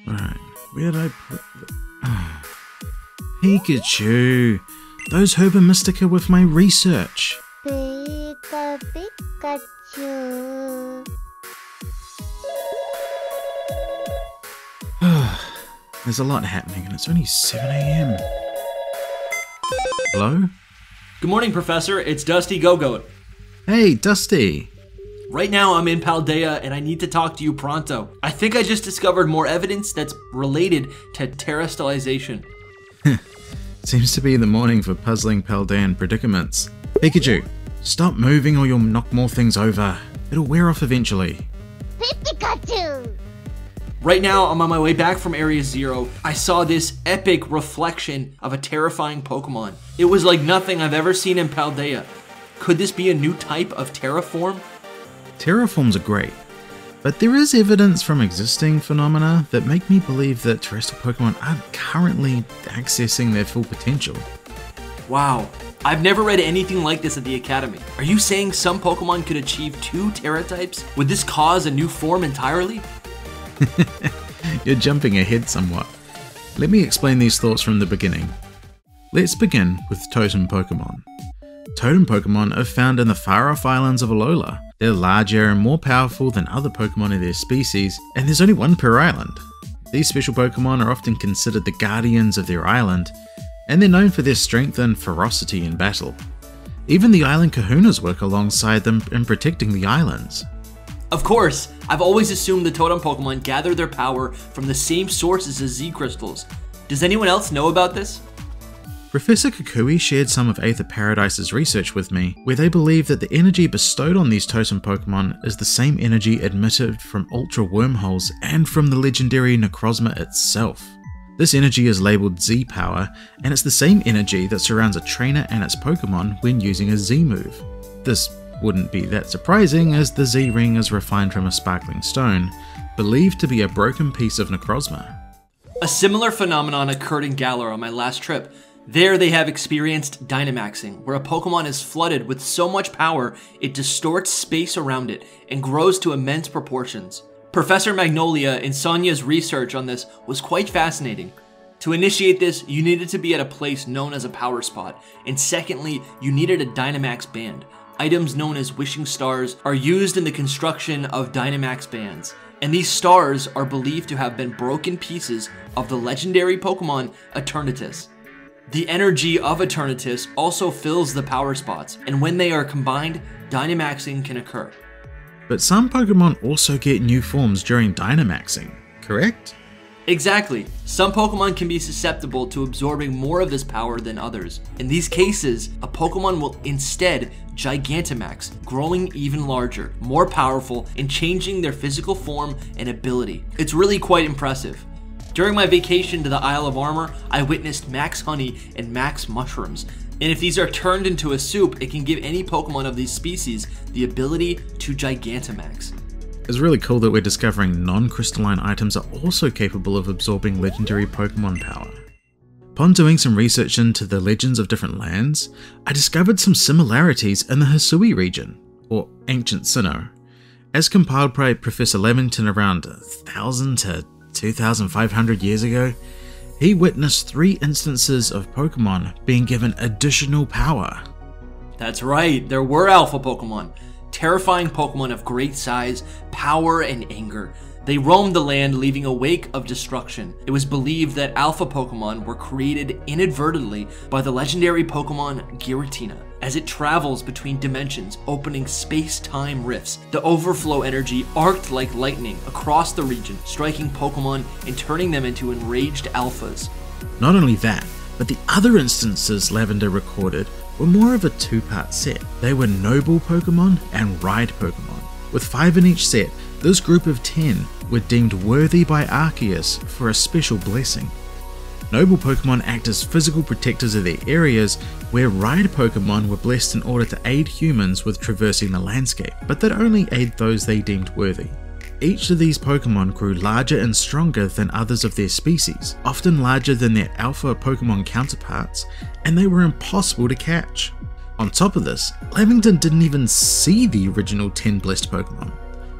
Alright, where did I put the... Pikachu! Those Herba Mystica with my research! Pikachu. There's a lot happening and it's only 7 AM. Hello? Good morning, Professor. It's Dusty Go-Goat. Hey, Dusty! Right now, I'm in Paldea, and I need to talk to you pronto. I think I just discovered more evidence that's related to Terastallisation. Seems to be the morning for puzzling Paldean predicaments. Pikachu, stop moving or you'll knock more things over. It'll wear off eventually. Pikachu. Right now, I'm on my way back from Area 0. I saw this epic reflection of a terrifying Pokemon. It was like nothing I've ever seen in Paldea. Could this be a new type of Terraform? Terraforms are great, but there is evidence from existing phenomena that make me believe that terrestrial Pokemon aren't currently accessing their full potential. Wow, I've never read anything like this at the Academy. Are you saying some Pokemon could achieve 2 Terra types? Would this cause a new form entirely? You're jumping ahead somewhat. Let me explain these thoughts from the beginning. Let's begin with Totem Pokemon. Totem Pokemon are found in the far-off islands of Alola. They're larger and more powerful than other Pokemon of their species, and there's only one per island. These special Pokemon are often considered the guardians of their island, and they're known for their strength and ferocity in battle. Even the island kahunas work alongside them in protecting the islands. Of course, I've always assumed the Totem Pokemon gather their power from the same sources as Z crystals. Does anyone else know about this? Professor Kukui shared some of Aether Paradise's research with me, where they believe that the energy bestowed on these Totem Pokemon is the same energy emitted from Ultra Wormholes and from the legendary Necrozma itself. This energy is labelled Z-Power, and it's the same energy that surrounds a trainer and its Pokemon when using a Z-move. This wouldn't be that surprising, as the Z-Ring is refined from a sparkling stone, believed to be a broken piece of Necrozma. A similar phenomenon occurred in Galar on my last trip. There they have experienced Dynamaxing, where a Pokemon is flooded with so much power it distorts space around it and grows to immense proportions. Professor Magnolia and Sonya's research on this was quite fascinating. To initiate this, you needed to be at a place known as a power spot, and secondly, you needed a Dynamax band. Items known as wishing stars are used in the construction of Dynamax bands, and these stars are believed to have been broken pieces of the legendary Pokemon Eternatus. The energy of Eternatus also fills the power spots, and when they are combined, Dynamaxing can occur. But some Pokemon also get new forms during Dynamaxing, correct? Exactly. Some Pokemon can be susceptible to absorbing more of this power than others. In these cases, a Pokemon will instead Gigantamax, growing even larger, more powerful, and changing their physical form and ability. It's really quite impressive. During my vacation to the Isle of Armor, I witnessed Max Honey and Max Mushrooms, and if these are turned into a soup, it can give any Pokemon of these species the ability to Gigantamax. It's really cool that we're discovering non-crystalline items are also capable of absorbing legendary Pokemon power. Upon doing some research into the legends of different lands, I discovered some similarities in the Hisui region, or Ancient Sinnoh. As compiled by Professor Lamington around 1,000 to 2,500 years ago, he witnessed 3 instances of Pokemon being given additional power. That's right, there were alpha Pokemon. Terrifying Pokemon of great size, power, and anger. They roamed the land, leaving a wake of destruction. It was believed that alpha Pokemon were created inadvertently by the legendary Pokemon Giratina. As it travels between dimensions, opening space-time rifts, the overflow energy arced like lightning across the region, striking Pokemon and turning them into enraged alphas. Not only that, but the other instances Lavender recorded were more of a 2-part set. They were Noble Pokemon and Ride Pokemon. With 5 in each set, this group of 10 were deemed worthy by Arceus for a special blessing. Noble Pokemon act as physical protectors of their areas, where Ride Pokemon were blessed in order to aid humans with traversing the landscape, but that only aid those they deemed worthy. Each of these Pokemon grew larger and stronger than others of their species, often larger than their alpha Pokemon counterparts, and they were impossible to catch. On top of this, Lamington didn't even see the original 10 blessed Pokemon.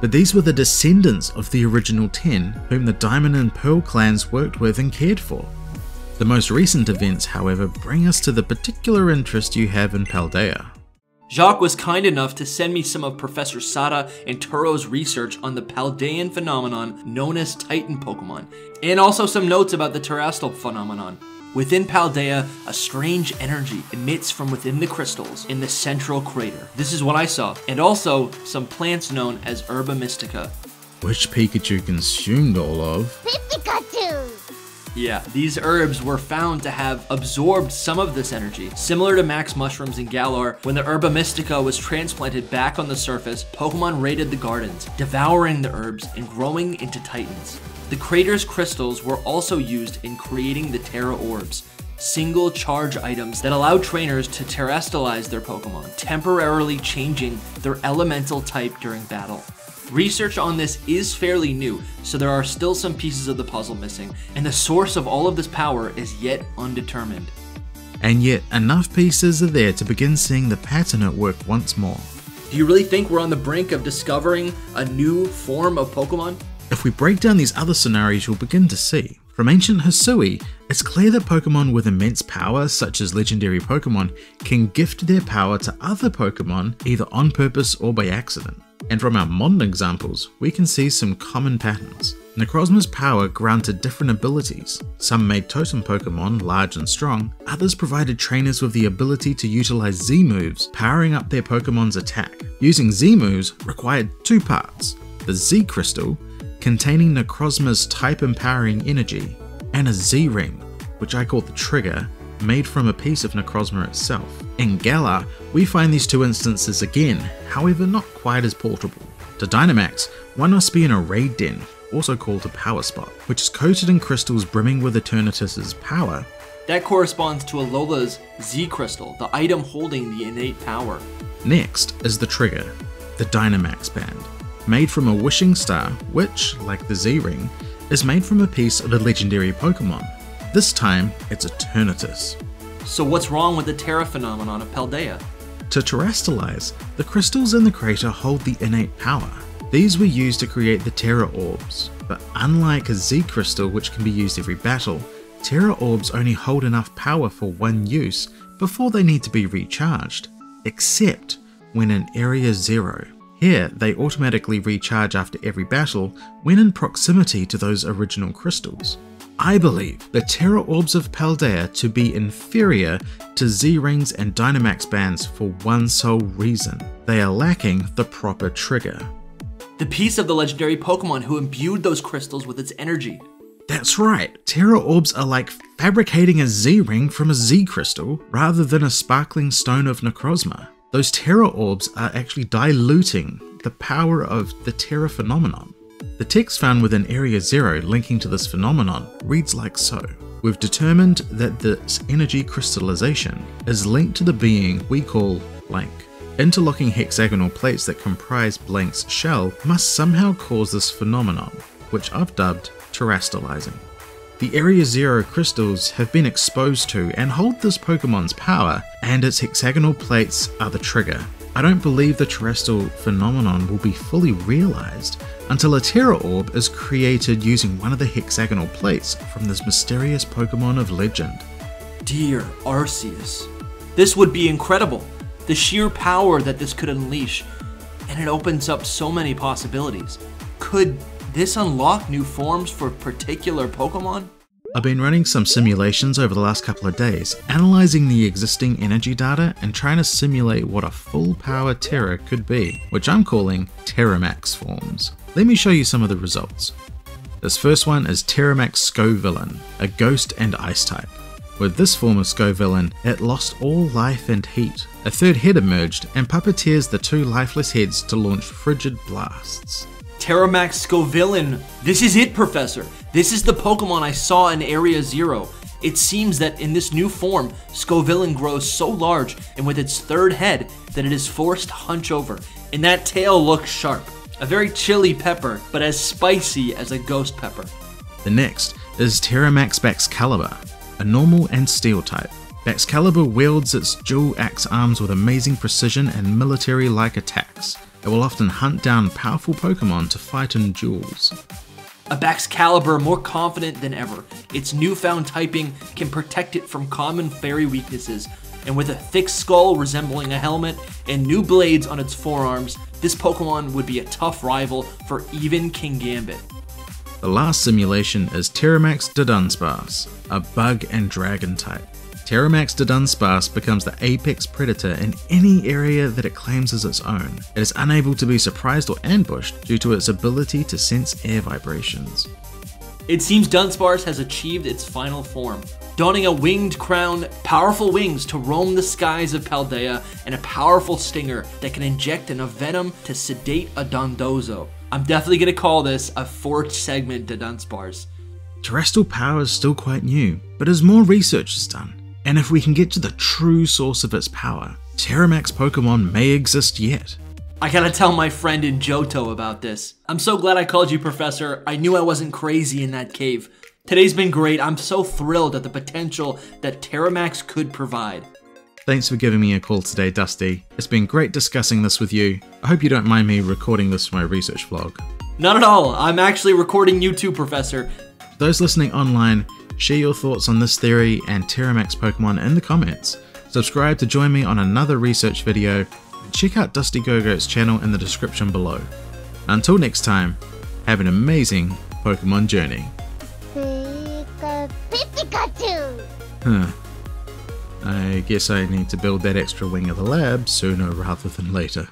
but these were the descendants of the original 10 whom the Diamond and Pearl clans worked with and cared for. The most recent events, however, bring us to the particular interest you have in Paldea. Jacques was kind enough to send me some of Professor Sada and Turo's research on the Paldean phenomenon known as Titan Pokemon, and also some notes about the Terastal Phenomenon. Within Paldea, a strange energy emits from within the crystals in the central crater. This is what I saw, and also some plants known as Herba Mystica. Which Pikachu consumed all of. Pikachu! Yeah, these herbs were found to have absorbed some of this energy. Similar to Max Mushrooms in Galar, when the Herba Mystica was transplanted back on the surface, Pokemon raided the gardens, devouring the herbs and growing into Titans. The crater's crystals were also used in creating the Terra Orbs, single charge items that allow trainers to terastallize their Pokemon, temporarily changing their elemental type during battle. Research on this is fairly new, so there are still some pieces of the puzzle missing, and the source of all of this power is yet undetermined. And yet, enough pieces are there to begin seeing the pattern at work once more. Do you really think we're on the brink of discovering a new form of Pokemon? If we break down these other scenarios, you'll begin to see. From ancient Hisui, it's clear that Pokemon with immense power, such as legendary Pokemon, can gift their power to other Pokemon either on purpose or by accident. And from our modern examples, we can see some common patterns. Necrozma's power granted different abilities. Some made Totem Pokemon large and strong, others provided trainers with the ability to utilize Z moves, powering up their Pokemon's attack. Using Z moves required two parts: the Z Crystal, containing Necrozma's type empowering energy, and a Z Ring, which I call the trigger, made from a piece of Necrozma itself. In Galar, we find these two instances again, however not quite as portable. To Dynamax, one must be in a raid den, also called a power spot, which is coated in crystals brimming with Eternatus's power. That corresponds to Alola's Z Crystal, the item holding the innate power. Next is the trigger, the Dynamax band, made from a wishing star, which, like the Z-Ring, is made from a piece of a legendary Pokemon. This time, it's Eternatus. So what's wrong with the Terra phenomenon of Paldea? To terastallize, the crystals in the crater hold the innate power. These were used to create the Terra Orbs, but unlike a Z Crystal which can be used every battle, Terra Orbs only hold enough power for one use before they need to be recharged, except when in Area 0. Here, they automatically recharge after every battle when in proximity to those original crystals. I believe the Terra Orbs of Paldea to be inferior to Z-Rings and Dynamax bands for one sole reason: they are lacking the proper trigger. The piece of the legendary Pokemon who imbued those crystals with its energy. That's right, Terra Orbs are like fabricating a Z-Ring from a Z Crystal rather than a sparkling stone of Necrozma. Those Terra Orbs are actually diluting the power of the Terra Phenomenon. The text found within Area 0 linking to this phenomenon reads like so. We've determined that this energy crystallization is linked to the being we call Blank. Interlocking hexagonal plates that comprise Blank's shell must somehow cause this phenomenon, which I've dubbed terastallizing. The Area 0 crystals have been exposed to and hold this Pokemon's power, and its hexagonal plates are the trigger. I don't believe the Terastal Phenomenon will be fully realized until a Terra Orb is created using one of the hexagonal plates from this mysterious Pokemon of legend. Dear Arceus, this would be incredible. The sheer power that this could unleash, and it opens up so many possibilities. Could this unlock new forms for particular Pokemon? I've been running some simulations over the last couple of days, analysing the existing energy data and trying to simulate what a full power Terra could be, which I'm calling TERAMAX Forms. Let me show you some of the results. This first one is TERAMAX Scovillain, a ghost and ice type. With this form of Scovillain, it lost all life and heat. A third head emerged and puppeteers the two lifeless heads to launch frigid blasts. TERAMAX Scovillain. This is it, Professor. This is the Pokemon I saw in Area 0. It seems that in this new form, Scovillain grows so large and with its third head that it is forced to hunch over, and that tail looks sharp. A very chilly pepper, but as spicy as a ghost pepper. The next is TERAMAX Baxcalibur, a normal and steel type. Baxcalibur wields its dual axe arms with amazing precision and military-like attacks. It will often hunt down powerful Pokemon to fight in duels. A Baxcalibur more confident than ever. Its newfound typing can protect it from common fairy weaknesses, and with a thick skull resembling a helmet and new blades on its forearms, this Pokemon would be a tough rival for even King Gambit. The last simulation is TERAMAX Dunsparce, a bug and dragon type. TERAMAX Dunsparce becomes the apex predator in any area that it claims as its own. It is unable to be surprised or ambushed due to its ability to sense air vibrations. It seems Dunsparce has achieved its final form, donning a winged crown, powerful wings to roam the skies of Paldea, and a powerful stinger that can inject enough venom to sedate a Dondozo. I'm definitely going to call this a fourth segment to Dunsparce. Terastal power is still quite new, but as more research is done, and if we can get to the true source of its power, TERAMAX Pokemon may exist yet. I gotta tell my friend in Johto about this. I'm so glad I called you Professor. I knew I wasn't crazy in that cave. Today's been great. I'm so thrilled at the potential that TERAMAX could provide. Thanks for giving me a call today, Dusty. It's been great discussing this with you. I hope you don't mind me recording this for my research vlog. Not at all. I'm actually recording you too, Professor. Those listening online, share your thoughts on this theory and TERAMAX Pokemon in the comments. Subscribe to join me on another research video, and check out Dusty Go-Goat's channel in the description below. Until next time, have an amazing Pokemon journey. Pikachu! I guess I need to build that extra wing of the lab sooner rather than later.